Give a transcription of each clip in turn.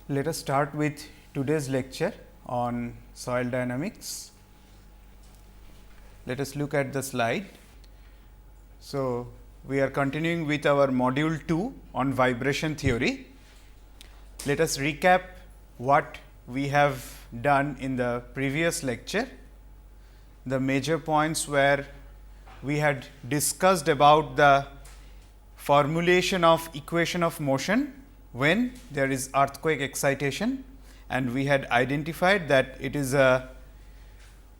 Let us start with today's lecture on soil dynamics. Let us look at the slide. So, we are continuing with our module 2 on vibration theory. Let us recap what we have done in the previous lecture. The major points were we had discussed about the formulation of equation of motion when there is earthquake excitation, and we had identified that it is a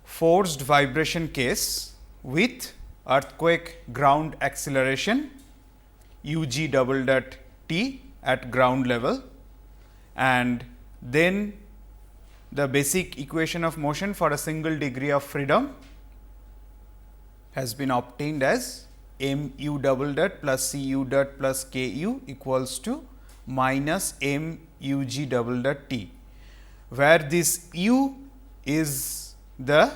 forced vibration case with earthquake ground acceleration UG double dot T at ground level, and then the basic equation of motion for a single degree of freedom has been obtained as m u double dot plus c u dot plus k u equals to minus m u g double dot t, where this u is the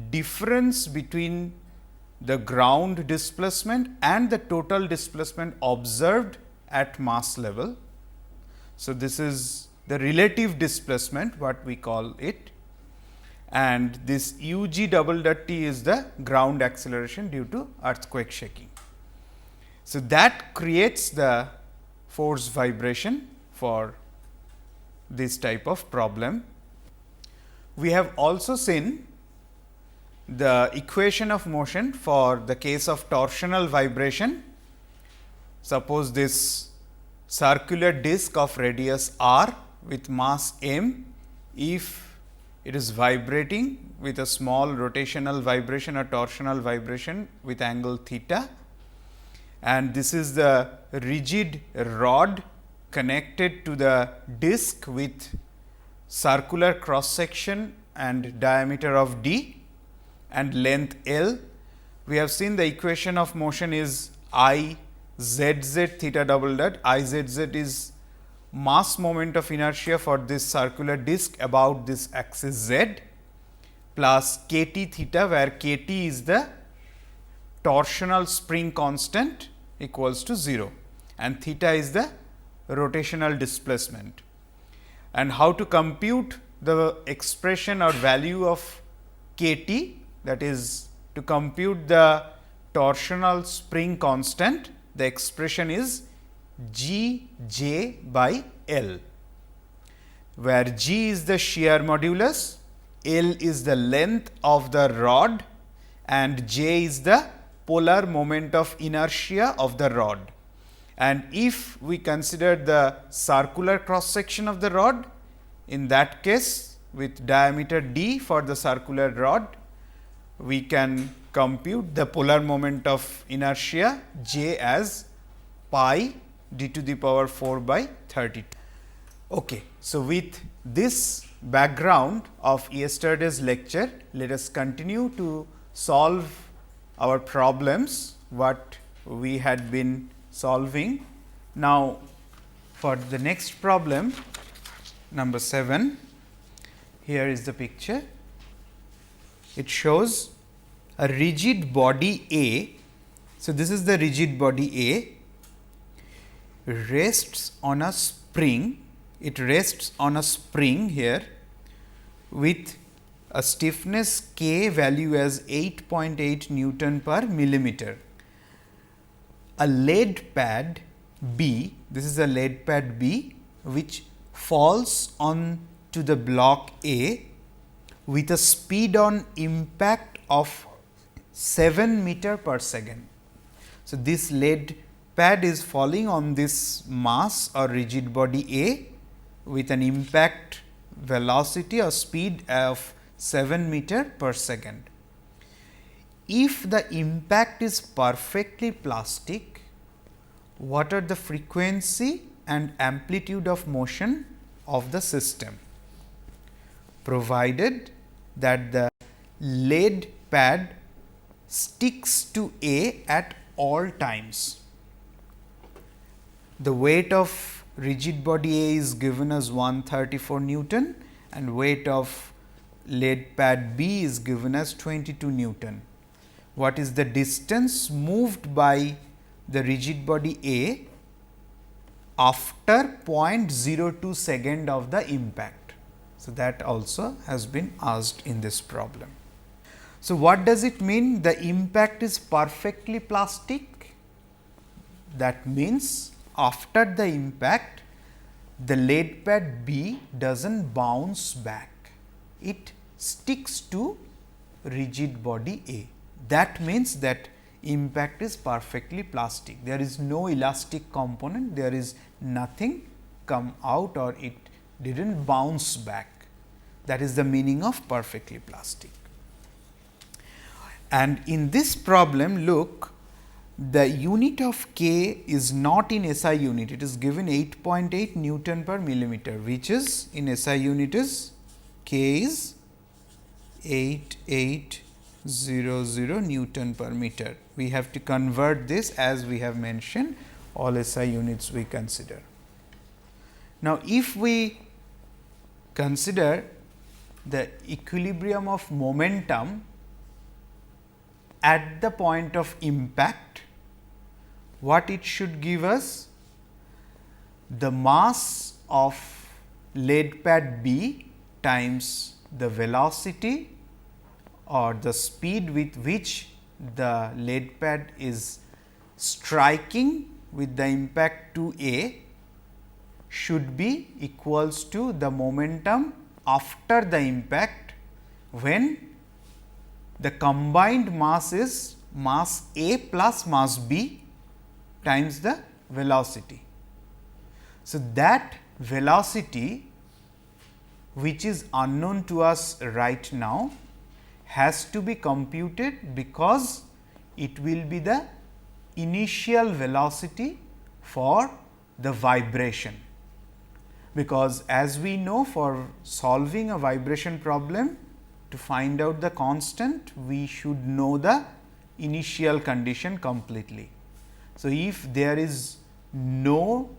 difference between the ground displacement and the total displacement observed at mass level. So, this is the relative displacement, what we call it, and this u g double dot t is the ground acceleration due to earthquake shaking. So, that creates the force vibration for this type of problem. We have also seen the equation of motion for the case of torsional vibration. Suppose this circular disc of radius r with mass m, if it is vibrating with a small rotational vibration or torsional vibration with angle theta, and this is the rigid rod connected to the disc with circular cross section and diameter of d and length L. We have seen the equation of motion is I z z theta double dot. I z z is mass moment of inertia for this circular disc about this axis z, plus k t theta, where k t is the torsional spring constant equals to 0, and theta is the rotational displacement. And how to compute the expression or value of k t, that is to compute the torsional spring constant, the expression is G j by L, where G is the shear modulus, L is the length of the rod, and J is the polar moment of inertia of the rod. And if we consider the circular cross section of the rod, in that case with diameter d for the circular rod, we can compute the polar moment of inertia J as pi d to the power 4 by 30. Okay. So, with this background of yesterday's lecture, let us continue to solve our problems what we had been solving. Now, for the next problem, number 7, here is the picture. It shows a rigid body A. So, this is the rigid body A, rests on a spring. It rests on a spring here with a stiffness K value as 8.8 Newton per millimeter. A lead pad B, this is a lead pad B, which falls on to the block A with a speed on impact of 7 meter per second. So, this lead pad is falling on this mass or rigid body A with an impact velocity or speed of 7 meter per second. If the impact is perfectly plastic, what are the frequency and amplitude of motion of the system, provided that the lead pad sticks to A at all times? The weight of rigid body A is given as 134 Newton and weight of lead pad B is given as 22 Newton. What is the distance moved by the rigid body A after 0.02 second of the impact. So, that also has been asked in this problem. So, what does it mean? The impact is perfectly plastic. That means, after the impact, the lead pad B does not bounce back. It sticks to rigid body A. That means that impact is perfectly plastic. There is no elastic component, there is nothing come out, or it did not bounce back. That is the meaning of perfectly plastic. And in this problem, look, the unit of K is not in SI unit, it is given 8.8 Newton per millimeter, which is in SI unit is K is 8800 Newton per meter. We have to convert this, as we have mentioned, all SI units we consider. Now, if we consider the equilibrium of momentum at the point of impact, what it should give us? The mass of lead pad B times the velocity or the speed with which the lead pad is striking with the impact to A should be equals to the momentum after the impact, when the combined mass is mass A plus mass B times the velocity. So, that velocity, which is unknown to us right now, has to be computed, because it will be the initial velocity for the vibration. Because as we know, for solving a vibration problem, to find out the constant, we should know the initial condition completely. So, if there is no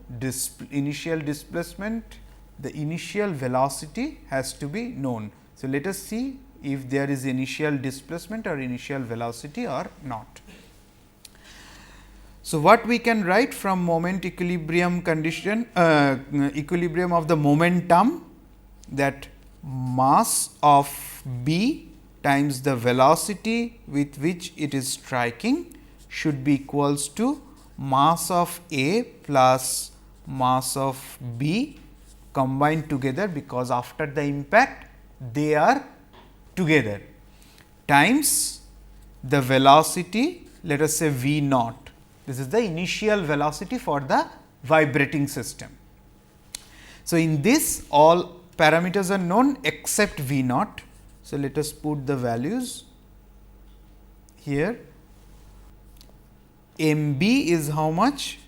initial displacement, the initial velocity has to be known. So, let us see if there is initial displacement or initial velocity or not. So, what we can write from moment equilibrium condition, equilibrium of the momentum, that mass of B times the velocity with which it is striking should be equals to mass of A plus mass of B combined together, because after the impact they are together, times the velocity, let us say V naught. This is the initial velocity for the vibrating system. So, in this all parameters are known except V naught. So, let us put the values here. M B is how much?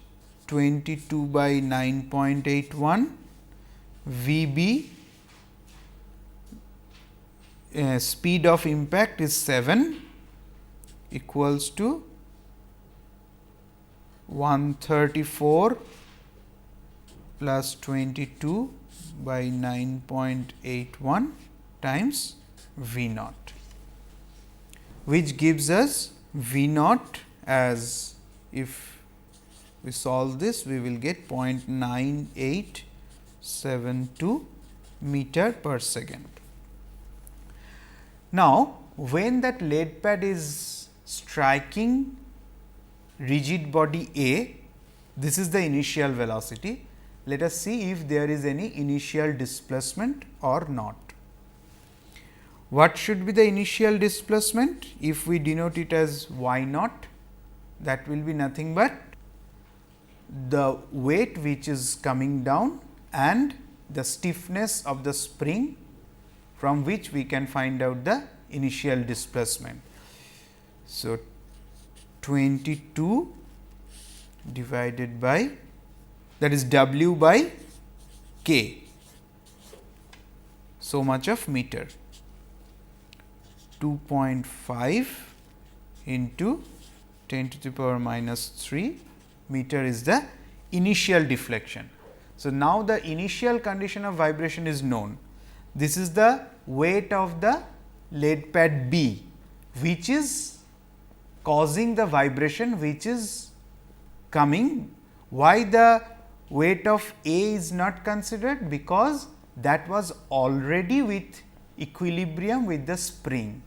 22 by 9.81. V B, speed of impact is 7, equals to 134 plus 22 by 9.81 times V naught, which gives us V naught as, if we solve this, we will get 0.9872 meter per second. Now, when that lead pad is striking rigid body A, this is the initial velocity. Let us see if there is any initial displacement or not. What should be the initial displacement? If we denote it as y naught, that will be nothing but the weight which is coming down and the stiffness of the spring, from which we can find out the initial displacement. So, 22 divided by, that is W by K, so much of meter, 2.5 into 10 to the power minus 3 meter is the initial deflection. So, now the initial condition of vibration is known. This is the weight of the lead pad B, which is causing the vibration which is coming. Why the weight of A is not considered because that was already with equilibrium with the spring.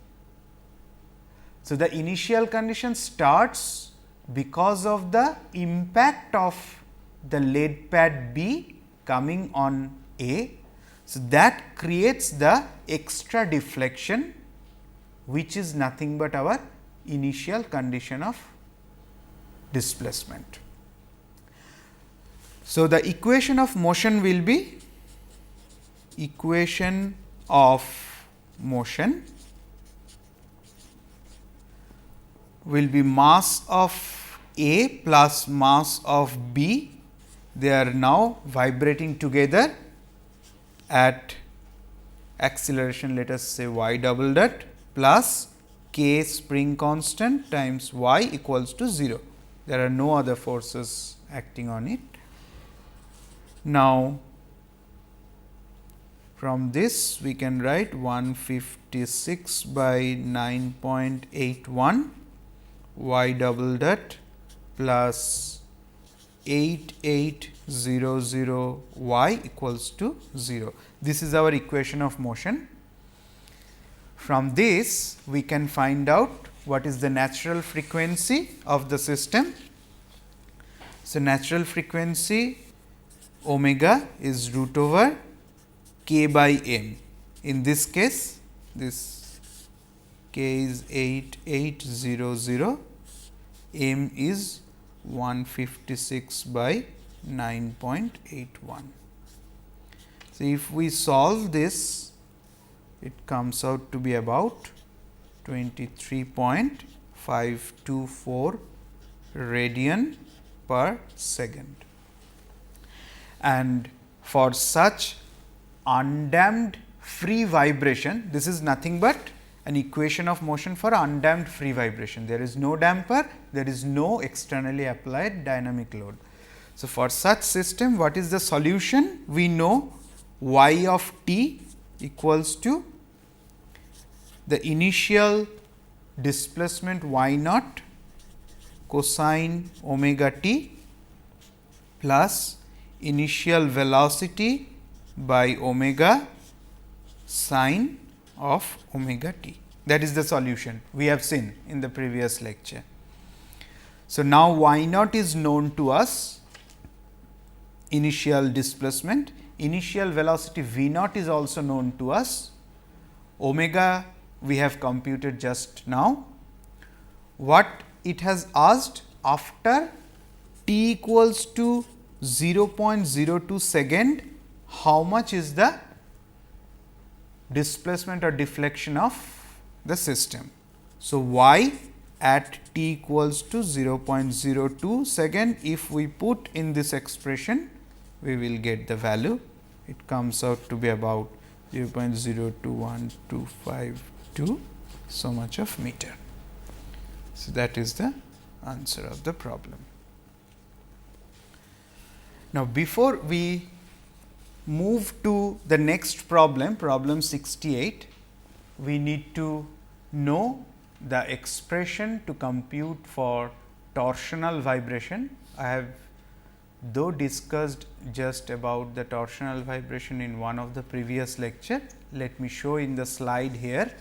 So, the initial condition starts because of the impact of the lead pad B coming on A. So, that creates the extra deflection, which is nothing but our initial condition of displacement. So, the equation of motion will be equation of motion will be mass of A plus mass of B. They are now vibrating together at acceleration, let us say y double dot plus k spring constant times y equals to 0. There are no other forces acting on it. Now, from this we can write 156 by 9.81 y double dot plus 8800 y equals to 0. This is our equation of motion. From this we can find out what is the natural frequency of the system. So, natural frequency omega is root over k by m. In this case, this k is 8800, m is 156 by 9.81. So, if we solve this, it comes out to be about 23.524 radian per second. And for such undamped free vibration, this is nothing but an equation of motion for undamped free vibration. There is no damper, there is no externally applied dynamic load. So, for such system, what is the solution? We know y of t equals to the initial displacement y naught cosine omega t plus initial velocity by omega sine of omega t. That is the solution we have seen in the previous lecture. So, now y naught is known to us, initial displacement, initial velocity v naught is also known to us, omega we have computed just now. What it has asked after t equals to 0.02 second, how much is the displacement or deflection of the system. So, y at t equals to 0.02 second, if we put in this expression, we will get the value. It comes out to be about 0.021252, so much of meter. So, that is the answer of the problem. Now, before we move to the next problem, problem 68, we need to know the expression to compute for torsional vibration. I have though discussed just about the torsional vibration in one of the previous lecture. Let me show in the slide here.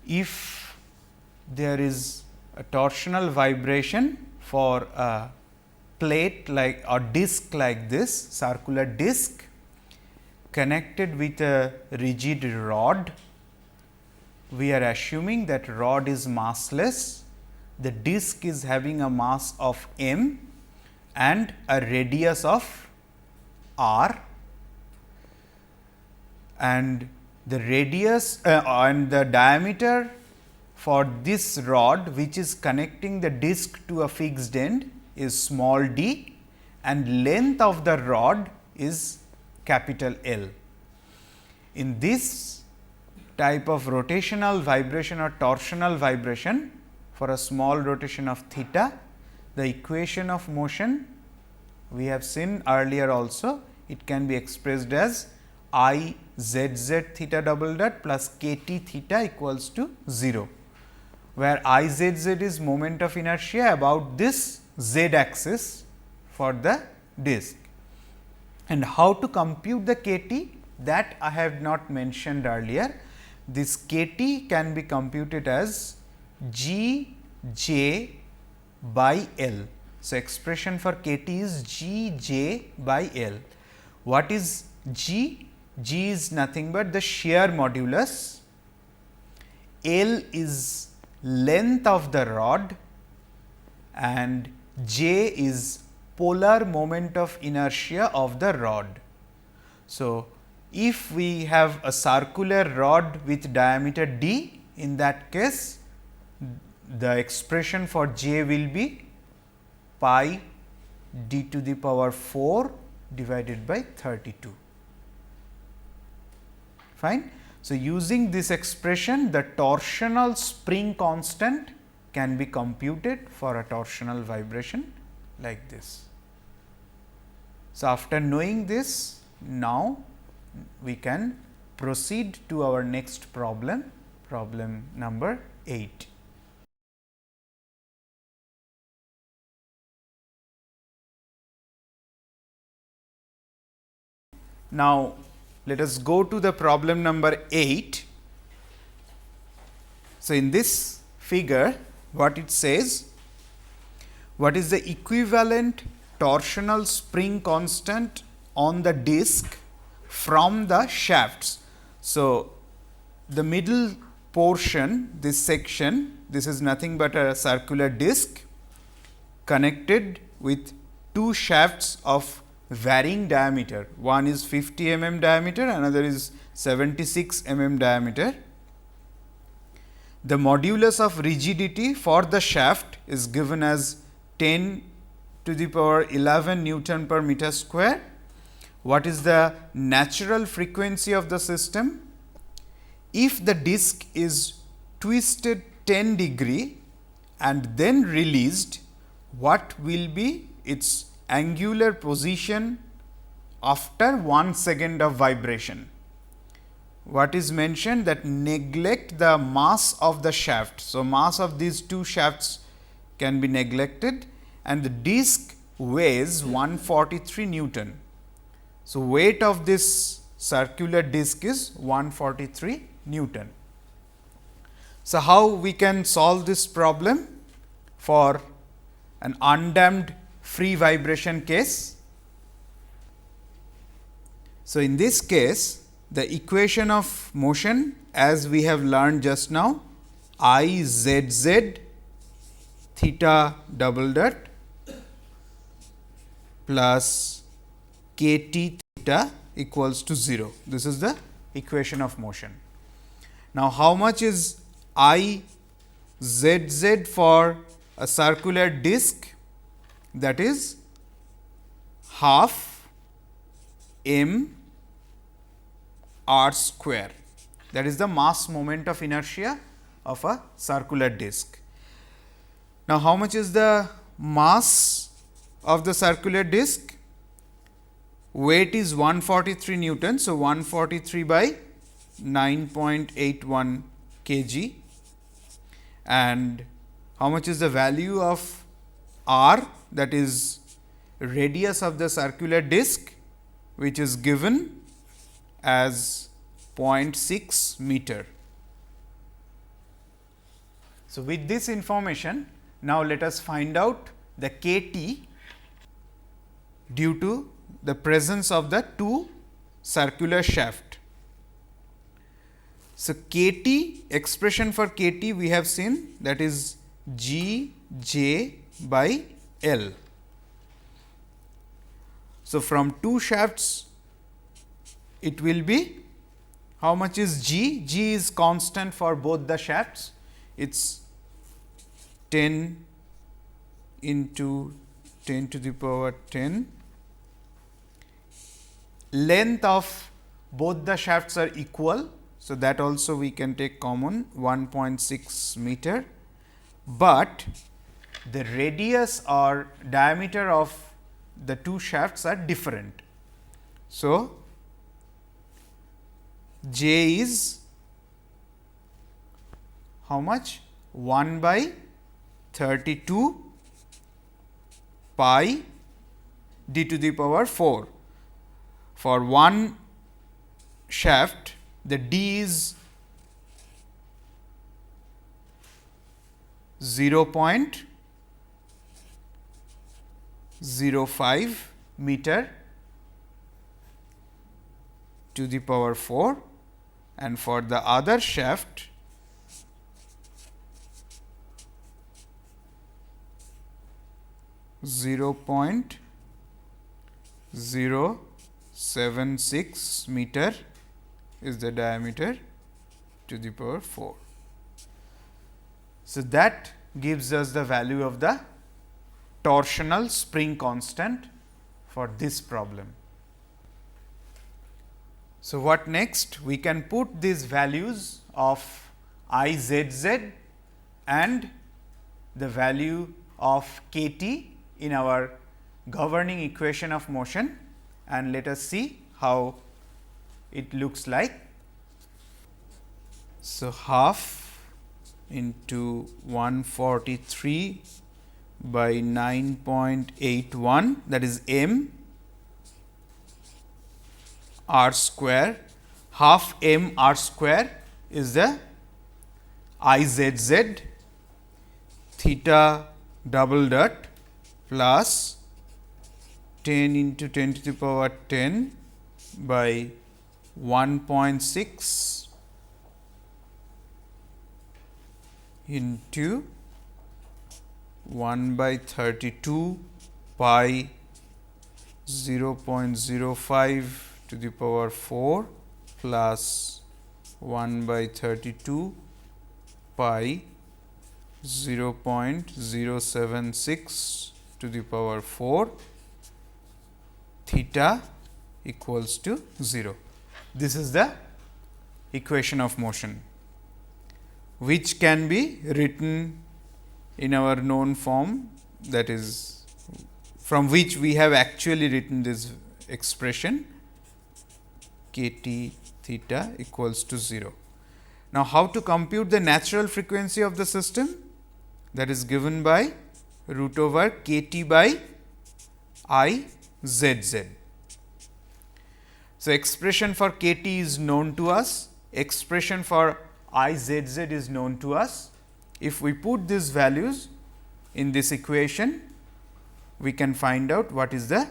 If there is a torsional vibration for a plate like or disc like this, circular disc connected with a rigid rod, we are assuming that rod is massless, the disc is having a mass of m and a radius of r, and the radius and the diameter for this rod which is connecting the disc to a fixed end is small d, and length of the rod is capital L. In this type of rotational vibration or torsional vibration, for a small rotation of theta, the equation of motion we have seen earlier also, it can be expressed as I z z theta double dot plus k t theta equals to 0, where I z z is moment of inertia about this z axis for the disk. And how to compute the kT, that I have not mentioned earlier. This kT can be computed as G j by L. So, expression for kT is G j by L. What is G? G is nothing but the shear modulus, L is length of the rod, and J is polar moment of inertia of the rod. So, if we have a circular rod with diameter d, in that case the expression for J will be pi d to the power 4 divided by 32. Fine. So, using this expression, the torsional spring constant can be computed for a torsional vibration like this. So, after knowing this, now we can proceed to our next problem, problem number 8. Now, let us go to the problem number 8. So, in this figure, what it says, what is the equivalent torsional spring constant on the disc from the shafts. So, the middle portion, this section, this is nothing but a circular disc connected with two shafts of varying diameter. One is 50 mm diameter, another is 76 mm diameter. The modulus of rigidity for the shaft is given as 10 to the power 11 Newton per meter square. What is the natural frequency of the system? If the disc is twisted 10 degree and then released, what will be its angular position after 1 second of vibration? What is mentioned, that neglect the mass of the shaft. So, mass of these two shafts can be neglected, and the disc weighs 143 Newton. So, weight of this circular disc is 143 Newton. So, how we can solve this problem for an undamped free vibration case? So, in this case, the equation of motion as we have learned just now, I z z theta double dot plus k t theta equals to 0. This is the equation of motion. Now, how much is I z z for a circular disc? That is half m r square, that is the mass moment of inertia of a circular disc. Now, how much is the mass of the circular disc? Weight is 143 Newton. So, 143 by 9.81 kg, and how much is the value of r, that is radius of the circular disc, which is given as 0.6 meter. So, with this information, now let us find out the kT due to the presence of the two circular shaft. So, kT, expression for kT we have seen, that is G j by L. So, from two shafts it will be, how much is G? G is constant for both the shafts, it is 10 into 10 to the power 10. Length of both the shafts are equal. So, that also we can take common, 1.6 meter, but the radius or diameter of the two shafts are different. So, J is how much? 1 by 32 pi d to the power 4. For one shaft, the d is 0.05 meter to the power 4, and for the other shaft, .076 meter is the diameter to the power 4. So, that gives us the value of the torsional spring constant for this problem. So, what next? We can put these values of I z z and the value of k t in our governing equation of motion, and let us see how it looks like. So, half into 143 by 9.81, that is m r square. Half m r square is the I z z, theta double dot plus 10 into 10 to the power 10 by 1.6 into 1 by 32 pi 0.05 to the power 4 plus 1 by 32 pi 0.076 to the power 4 theta equals to 0. This is the equation of motion, which can be written in our known form, that is from which we have actually written this expression k t theta equals to 0. Now, how to compute the natural frequency of the system? That is given by root over k t by I z z. So, expression for k t is known to us, expression for I z z is known to us. If we put these values in this equation, we can find out what is the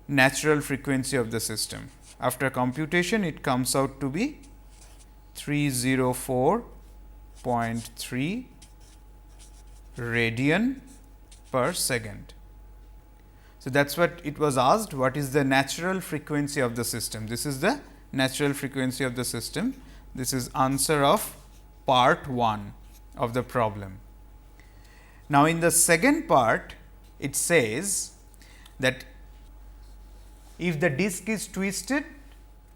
natural frequency of the system. After computation, it comes out to be 304.3 radian per second. So, that is what it was asked, what is the natural frequency of the system. This is the natural frequency of the system. This is answer of part 1 of the problem. Now, in the second part, it says that if the disc is twisted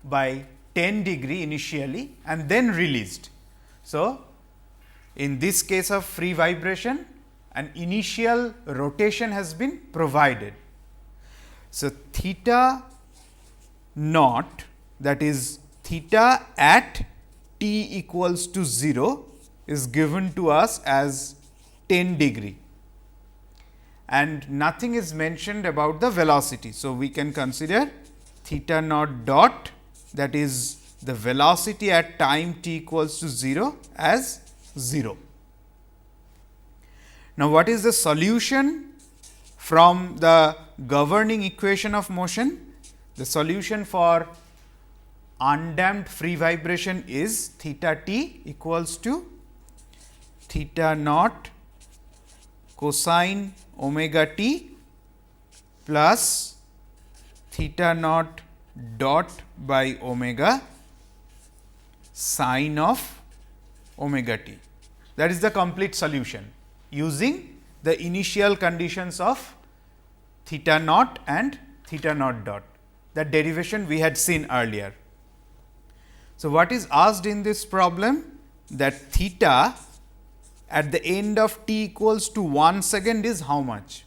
by 10 degree initially and then released. So, in this case of free vibration, an initial rotation has been provided. So, theta naught, that is theta at t equals to 0 is given to us as 10 degree, and nothing is mentioned about the velocity. So, we can consider theta naught dot, that is the velocity at time t equals to 0 as 0. Now, what is the solution from the governing equation of motion? The solution for undamped free vibration is theta t equals to theta naught cosine omega t plus theta naught dot by omega sine of omega t. That is the complete solution using the initial conditions of theta naught and theta naught dot. That derivation we had seen earlier. So, what is asked in this problem? That theta at the end of t equals to 1 second is how much?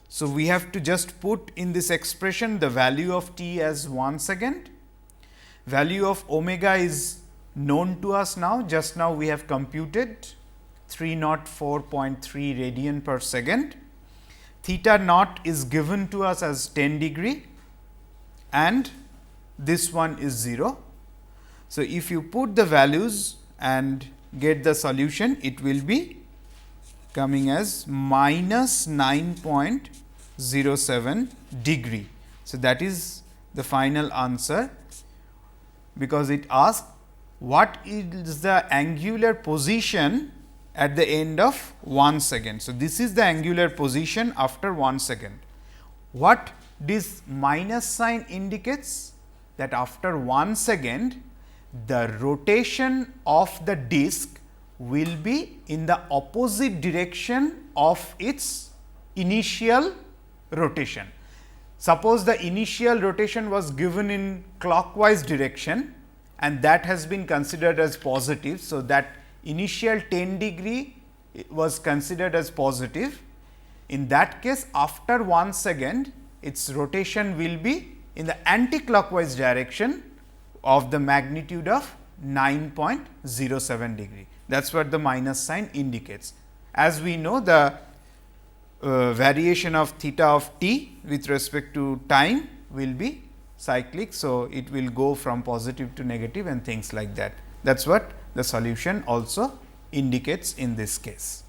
So, we have to just put in this expression the value of t as 1 second. Value of omega is known to us now, just now we have computed 304.3 radian per second. theta naught is given to us as 10 degree and this one is 0. So, if you put the values and get the solution, it will be coming as minus 9.07 degree. So, that is the final answer, because it asks what is the angular position at the end of 1 second. So, this is the angular position after 1 second. What this minus sign indicates? That after 1 second, the rotation of the disc will be in the opposite direction of its initial rotation. Suppose the initial rotation was given in clockwise direction and that has been considered as positive. So, that initial 10 degree was considered as positive. In that case, after 1 second, its rotation will be in the anti-clockwise direction of the magnitude of 9.07 degree. That is what the minus sign indicates. As we know, the variation of theta of t with respect to time will be cyclic. So, it will go from positive to negative and things like that. That is what the solution also indicates in this case.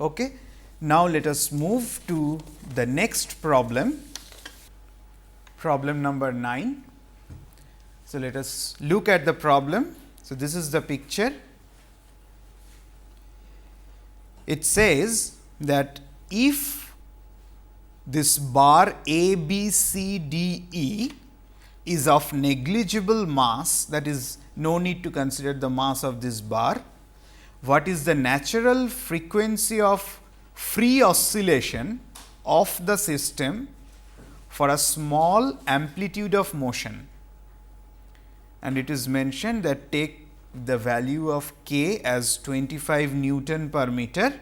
Okay. Now, let us move to the next problem, problem number 9. So, let us look at the problem. So, this is the picture. It says that if this bar A, B, C, D, E is of negligible mass, that is, no need to consider the mass of this bar, what is the natural frequency of free oscillation of the system for a small amplitude of motion? And it is mentioned that take the value of k as 25 Newton per meter,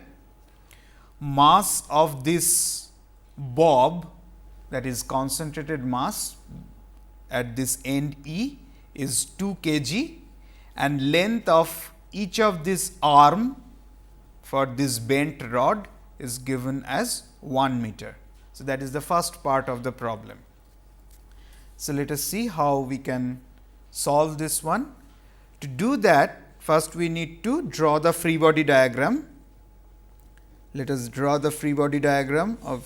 mass of this bob, that is concentrated mass at this end E is 2 kg, and length of each of this arm for this bent rod is given as 1 meter. So, that is the first part of the problem. So, let us see how we can solve this one. To do that, first we need to draw the free body diagram. Let us draw the free body diagram of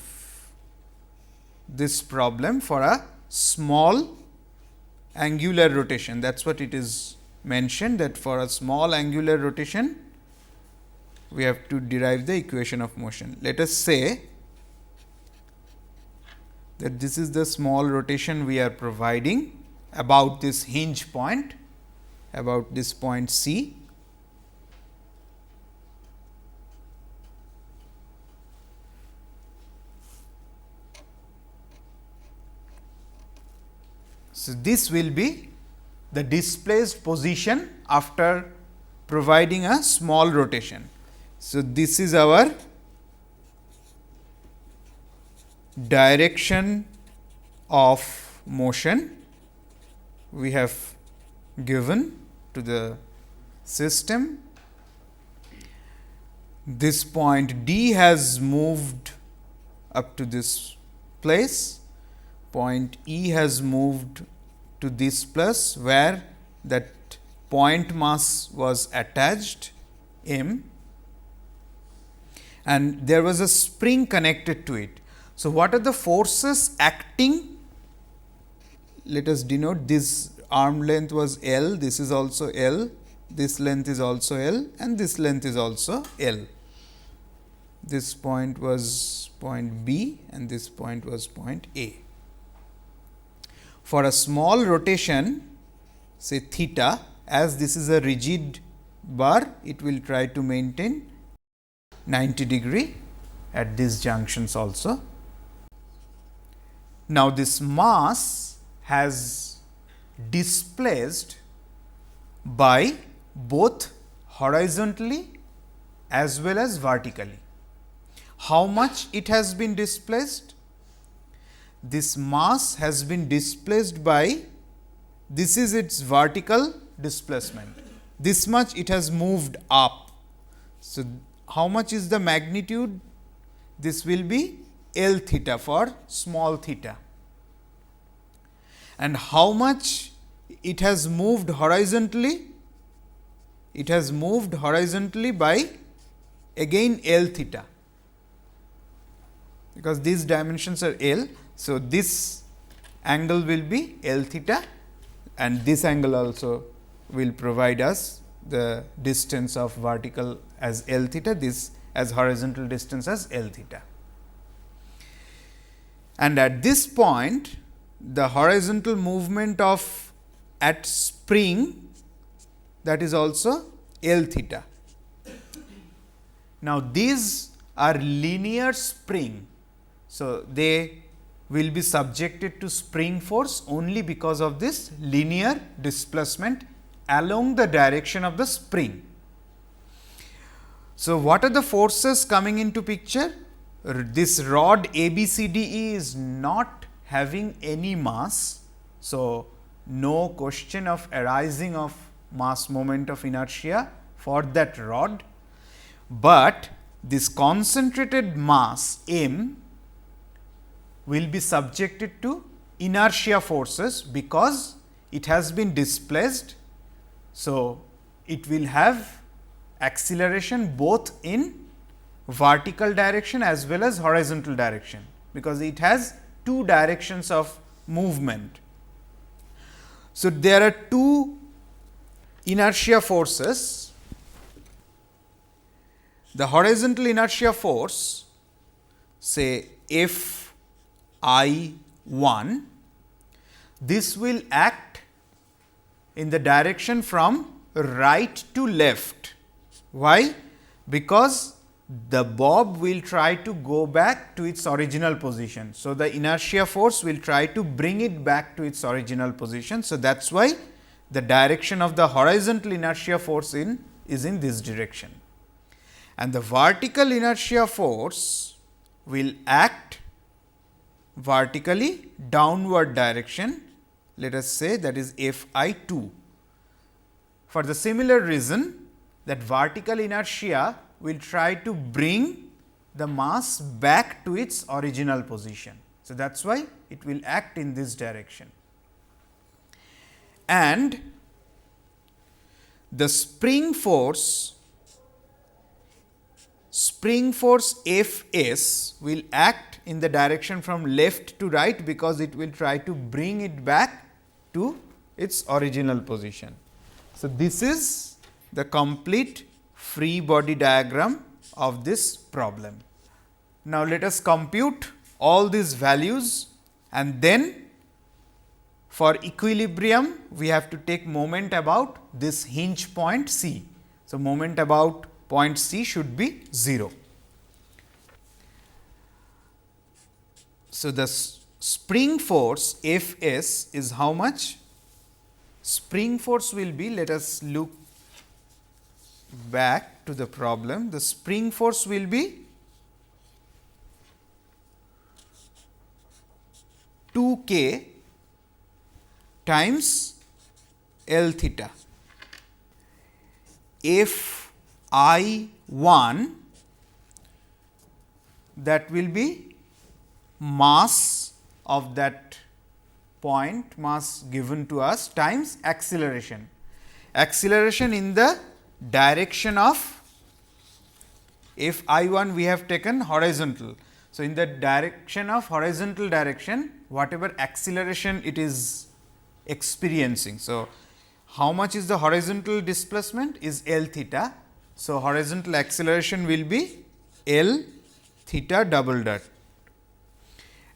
this problem for a small angular rotation. That is what it is mentioned, that for a small angular rotation, we have to derive the equation of motion. Let us say that this is the small rotation we are providing about this hinge point, about this point C. So, this will be the displaced position after providing a small rotation. So, this is our direction of motion we have given to the system. This point D has moved up to this place, point E has moved to this place where that point mass was attached M, and there was a spring connected to it. So, what are the forces acting? Let us denote this arm length was L, this is also L, this length is also L, and this length is also L. This point was point B and this point was point A. For a small rotation, say theta, as this is a rigid bar, it will try to maintain 90 degree at these junctions also. Now, this mass has displaced by both horizontally as well as vertically. How much it has been displaced? This mass has been displaced by, this is its vertical displacement, this much it has moved up. So, how much is the magnitude? this will be L theta for small theta. And how much it has moved horizontally? It has moved horizontally by again L theta, because these dimensions are L. So, this angle will be L theta, and this angle also will provide us the distance of vertical as L theta, this as horizontal distance as L theta. And at this point, the horizontal movement of at spring, that is also L theta. Now, these are linear spring. So, they will be subjected to spring force only because of this linear displacement along the direction of the spring. So, what are the forces coming into picture? This rod ABCDE is not having any mass. So, no question of arising of mass moment of inertia for that rod, but this concentrated mass M will be subjected to inertia forces because it has been displaced. So, it will have acceleration both in vertical direction as well as horizontal direction, because it has two directions of movement. So, there are two inertia forces. The horizontal inertia force, say F I1, this will act in the direction from right to left. Why? Because the bob will try to go back to its original position. So, the inertia force will try to bring it back to its original position. So, that is why the direction of the horizontal inertia force is in this direction, and the vertical inertia force will act vertically downward direction, let us say that is F I2. For the similar reason, that vertical inertia will try to bring the mass back to its original position. So, that is why it will act in this direction. And the spring force F s will act in the direction from left to right, because it will try to bring it back to its original position. So, this is the complete free body diagram of this problem. Now, let us compute all these values, and then for equilibrium we have to take moment about this hinge point C. So, moment about point C should be 0. So, the spring force F s is how much? Spring force will be, let us look back to the problem, the spring force will be 2k times L theta. F I1, that will be mass of that point, mass given to us, times acceleration. Acceleration in the direction of F I1 we have taken horizontal. So, in the direction of horizontal direction, whatever acceleration it is experiencing. So, how much is the horizontal displacement is L theta. So, horizontal acceleration will be L theta double dot,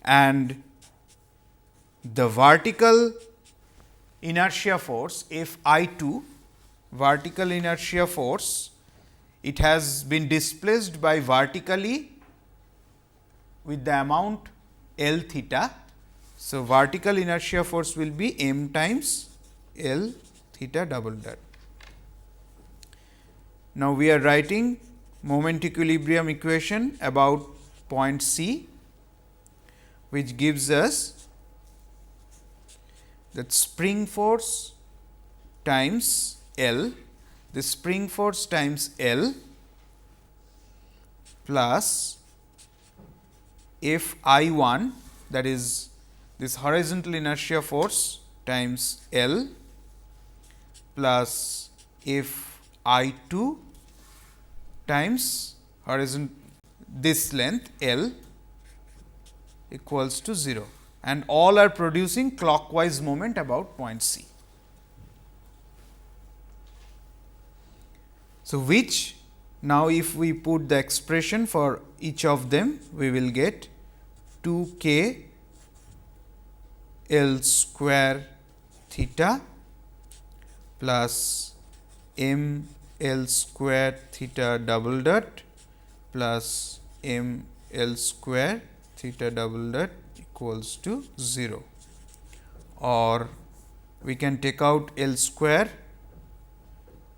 and the vertical inertia force F I2, vertical inertia force, it has been displaced by vertically with the amount L theta. So, vertical inertia force will be m times L theta double dot. Now, we are writing moment equilibrium equation about point C, which gives us that spring force times L, the spring force times L plus F I 1, that is this horizontal inertia force times L plus F I 2 times horizontal this length L equals to 0, and all are producing clockwise moment about point C. So, which now if we put the expression for each of them, we will get 2 k L square theta plus m L square theta double dot plus m L square theta double dot equals to 0, or we can take out L square,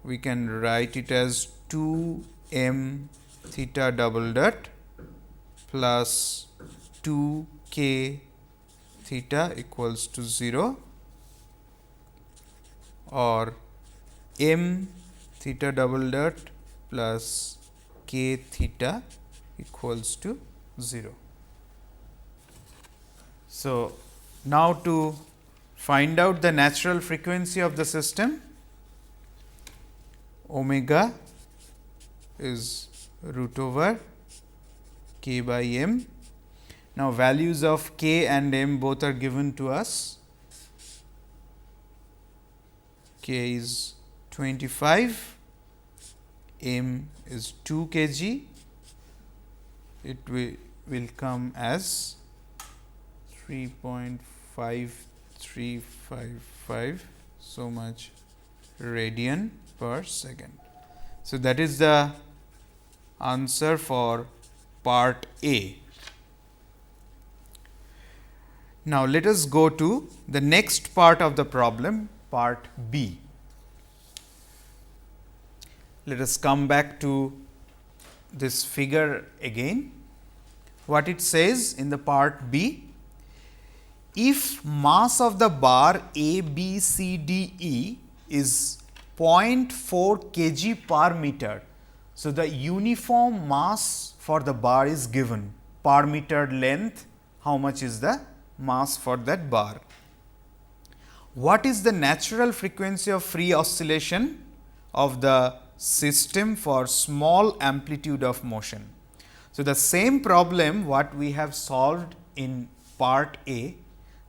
we can write it as 2 m theta double dot plus 2 k theta equals to 0, or m theta double dot plus k theta equals to 0. So, now to find out the natural frequency of the system, omega is root over k by m. Now, values of k and m both are given to us. K is 25, m is 2 kg, it will come as 3.5355 so much radian per second. So, that is the answer for part A. Now, let us go to the next part of the problem, part B. Let us come back to this figure again. What it says in the part B, if mass of the bar A, B, C, D, E is 0.4 kg per meter. So, the uniform mass for the bar is given, per meter length, how much is the mass for that bar. What is the natural frequency of free oscillation of the system for small amplitude of motion? So, the same problem what we have solved in part A,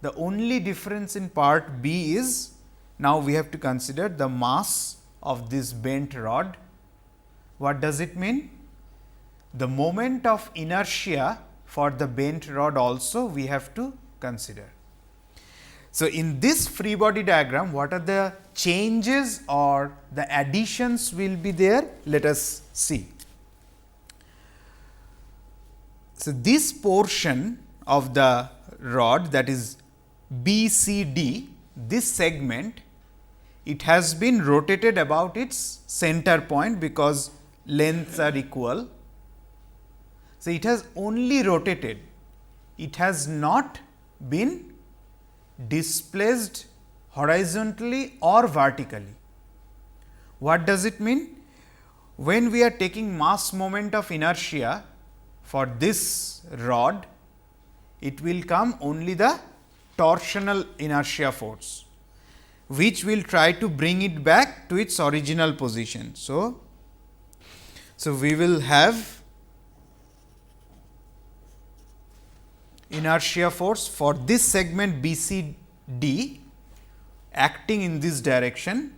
the only difference in part B is now we have to consider the mass of this bent rod. What does it mean? The moment of inertia for the bent rod also we have to consider. So, in this free body diagram, what are the changes or the additions will be there? Let us see. So, this portion of the rod, that is BCD, this segment, it has been rotated about its center point because lengths are equal. So, it has only rotated, it has not been displaced horizontally or vertically. What does it mean? When we are taking mass moment of inertia for this rod, it will come only the torsional inertia force, which will try to bring it back to its original position. So, we will have inertia force for this segment BCD acting in this direction.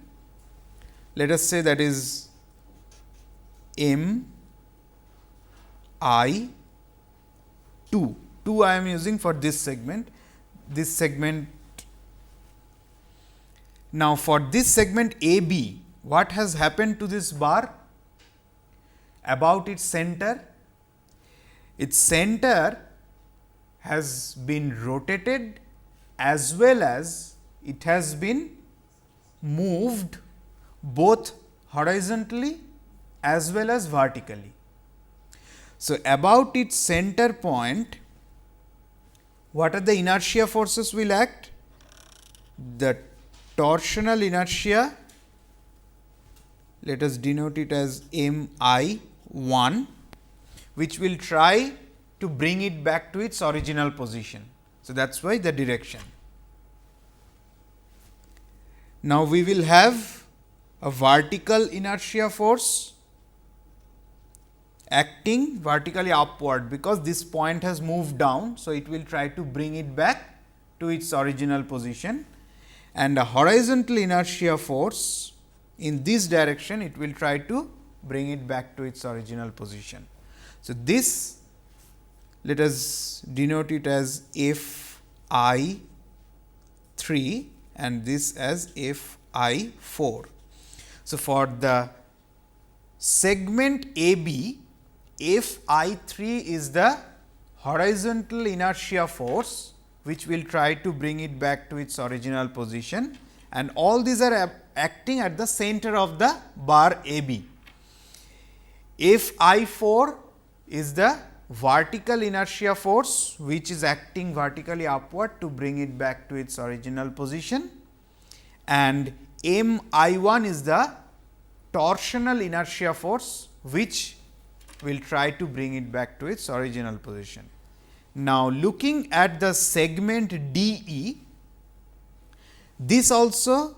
Let us say that is M I 2. 2 I am using for this segment. Now, for this segment AB, what has happened to this bar? About its center has been rotated as well as it has been moved both horizontally as well as vertically. So, about its center point, what are the inertia forces will act? The torsional inertia, let us denote it as M I 1, which will try to bring it back to its original position. So, that is why the direction. Now, we will have a vertical inertia force acting vertically upward, because this point has moved down. So, it will try to bring it back to its original position, and a horizontal inertia force in this direction, it will try to bring it back to its original position. So, this let us denote it as F I 3 and this as F I 4. So, for the segment AB, F I 3 is the horizontal inertia force, which will try to bring it back to its original position, and all these are acting at the center of the bar AB. F I 4 is the vertical inertia force, which is acting vertically upward to bring it back to its original position, and M I 1 is the torsional inertia force, which will try to bring it back to its original position. Now, looking at the segment DE, this also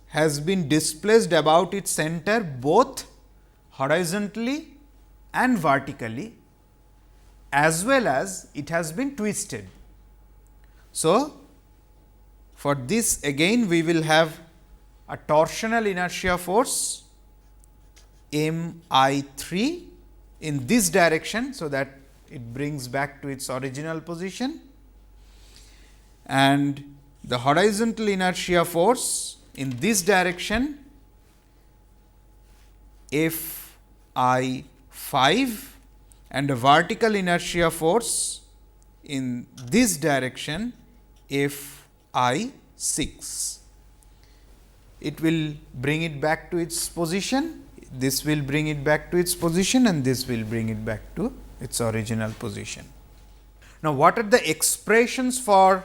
has been displaced about its center both horizontally and vertically, as well as it has been twisted. So, for this again we will have a torsional inertia force M I 3 in this direction. So, that it brings back to its original position, and the horizontal inertia force in this direction F I 5, and a vertical inertia force in this direction F I 6. It will bring it back to its position, this will bring it back to its position, and this will bring it back to its original position. Now, what are the expressions for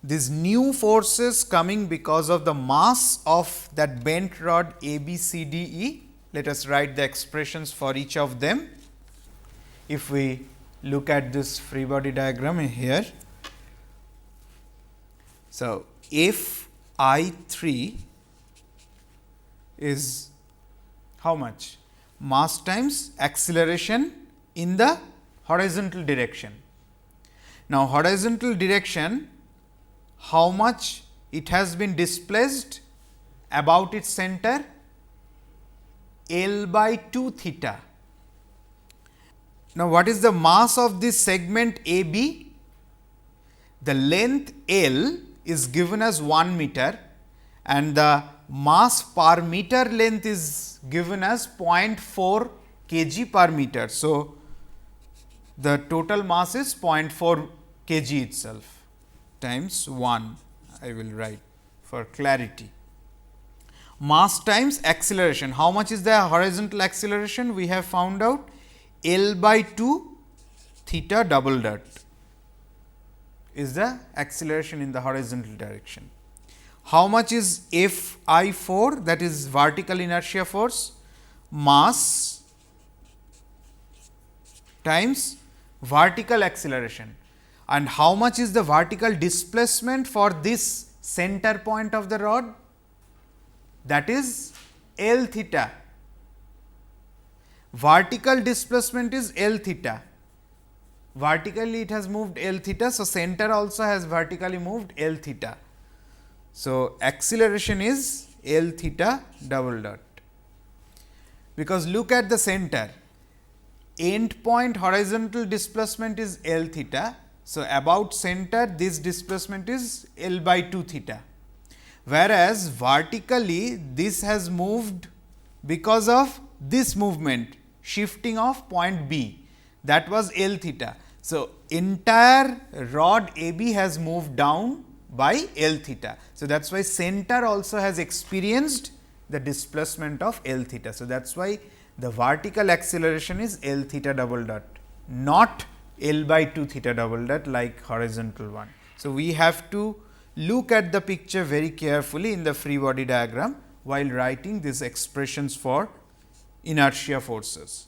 these new forces coming because of the mass of that bent rod A, B, C, D, E? Let us write the expressions for each of them. If we look at this free body diagram here. So, F I 3 is how much? Mass times acceleration in the horizontal direction. Now, horizontal direction, how much it has been displaced about its center? L by 2 theta. Now, what is the mass of this segment AB? The length L is given as 1 meter, and the mass per meter length is given as 0.4 kg per meter. So, the total mass is 0.4 kg itself times 1, I will write for clarity. Mass times acceleration. How much is the horizontal acceleration? We have found out L by 2 theta double dot is the acceleration in the horizontal direction. How much is F I 4, that is vertical inertia force? Mass times vertical acceleration. And how much is the vertical displacement for this center point of the rod? That is L theta. Vertical displacement is L theta. Vertically it has moved L theta. So, center also has vertically moved L theta. So, acceleration is L theta double dot, because look at the center, end point horizontal displacement is L theta. So, about center this displacement is L by 2 theta, whereas vertically this has moved because of this movement shifting of point B, that was L theta. So, entire rod AB has moved down by L theta. So, that is why center also has experienced the displacement of L theta. So, that is why the vertical acceleration is L theta double dot, not L by 2 theta double dot like horizontal one. So, we have to look at the picture very carefully in the free body diagram while writing these expressions for inertia forces.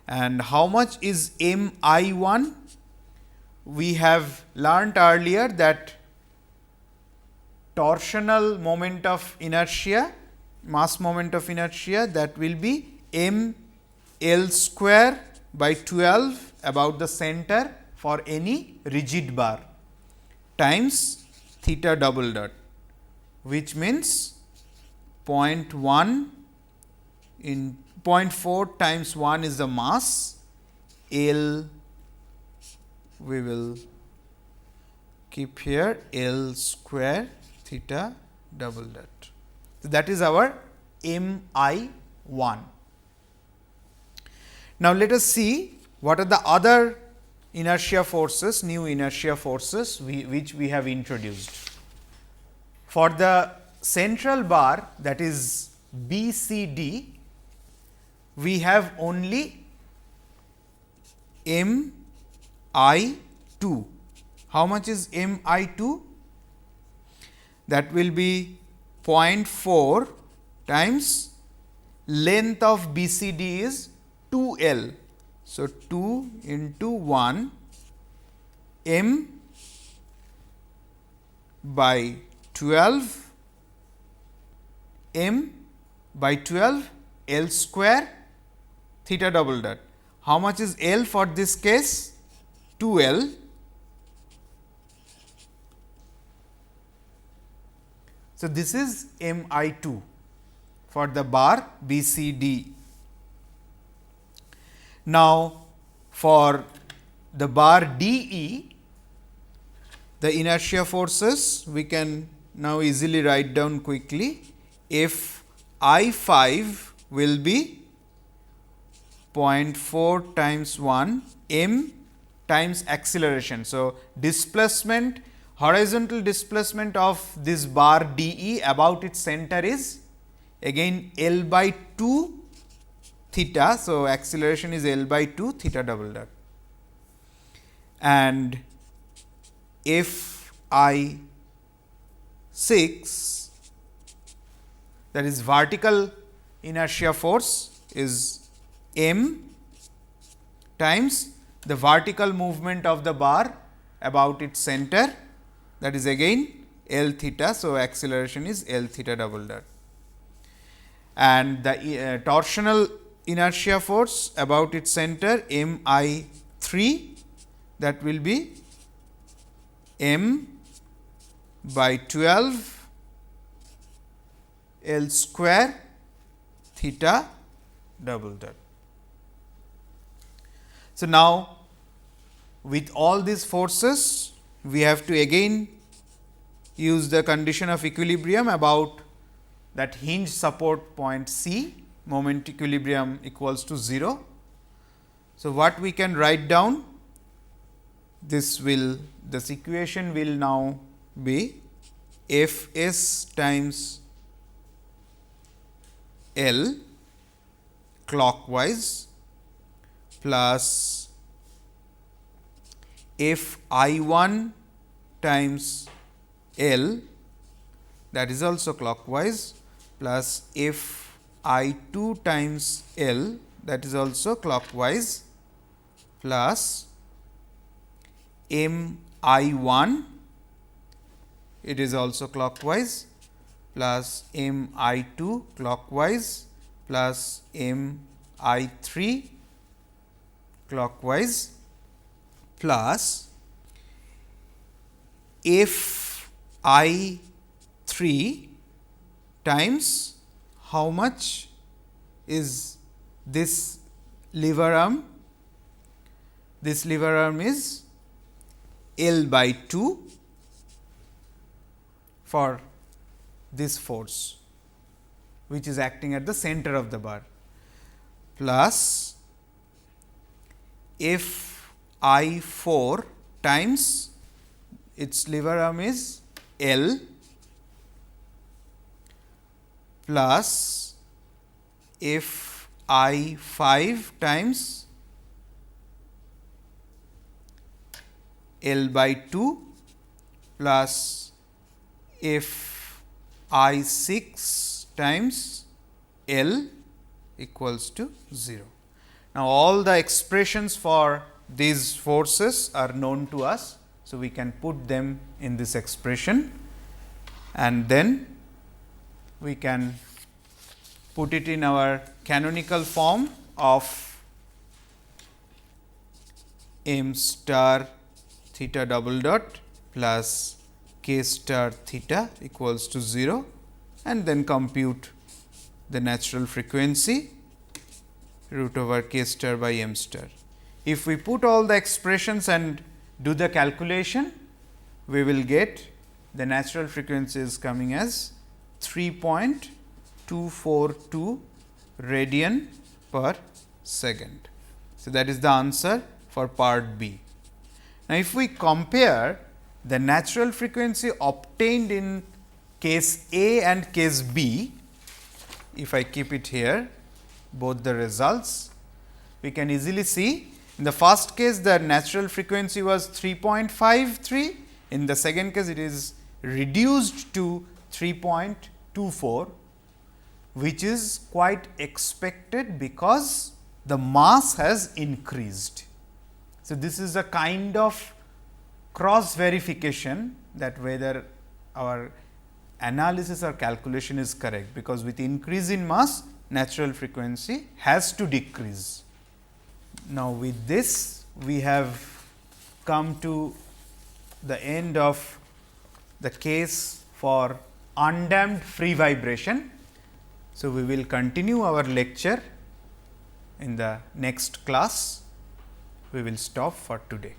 And how much is mi1? We have learnt earlier that torsional moment of inertia, mass moment of inertia, that will be m L square by 12 about the center for any rigid bar times theta double dot, which means 0.1 in 0.4 times 1 is the mass, L we will keep here L square theta double dot. So, that is our mi1. Now, let us see what are the other inertia forces, new inertia forces which we have introduced. For the central bar, that is BCD, we have only mi2. How much is mi2? That will be 0.4 times length of BCD is 2L. So, 2 into 1 m by 12 m by 12 L square theta double dot. How much is L for this case? 2L. So, this is mi2 for the bar BCD. Now, for the bar DE, the inertia forces we can now easily write down quickly. If I5 will be 0.4 times 1 m times acceleration. So, displacement, horizontal displacement of this bar DE about its center is again L by 2 theta. So, acceleration is L by 2 theta double dot, and if I 6, that is vertical inertia force, is m times the vertical movement of the bar about its center, that is again L theta. So, acceleration is L theta double dot, and the torsional inertia force about its center mi3, that will be m by 12 L square theta double dot. So, now with all these forces we have to again use the condition of equilibrium about that hinge support point C, moment equilibrium equals to 0. So, what we can write down, this equation will now be F s times L clockwise plus F I1 times L, that is also clockwise, plus F I2 times L, that is also clockwise, plus M I1, it is also clockwise, plus M I2 clockwise, plus M I3 clockwise, plus F I3 times how much is this lever arm? This lever arm is L by 2 for this force, which is acting at the center of the bar, plus F I4 times its lever arm is L, plus F I5 times L by 2, plus F I6 times L equals to 0. Now, all the expressions for these forces are known to us. So, we can put them in this expression and then we can put it in our canonical form of m star theta double dot plus k star theta equals to 0 and then compute the natural frequency root over k star by m star. If we put all the expressions and do the calculation, we will get the natural frequency is coming as 3.242 radian per second. So, that is the answer for part B. Now, if we compare the natural frequency obtained in case A and case B, if I keep it here, both the results, we can easily see in the first case the natural frequency was 3.53, in the second case it is reduced to 3.24, which is quite expected because the mass has increased. So, this is a kind of cross verification that whether our analysis or calculation is correct, because with increase in mass natural frequency has to decrease. Now, with this we have come to the end of the case for undamped free vibration. So, we will continue our lecture in the next class. We will stop for today.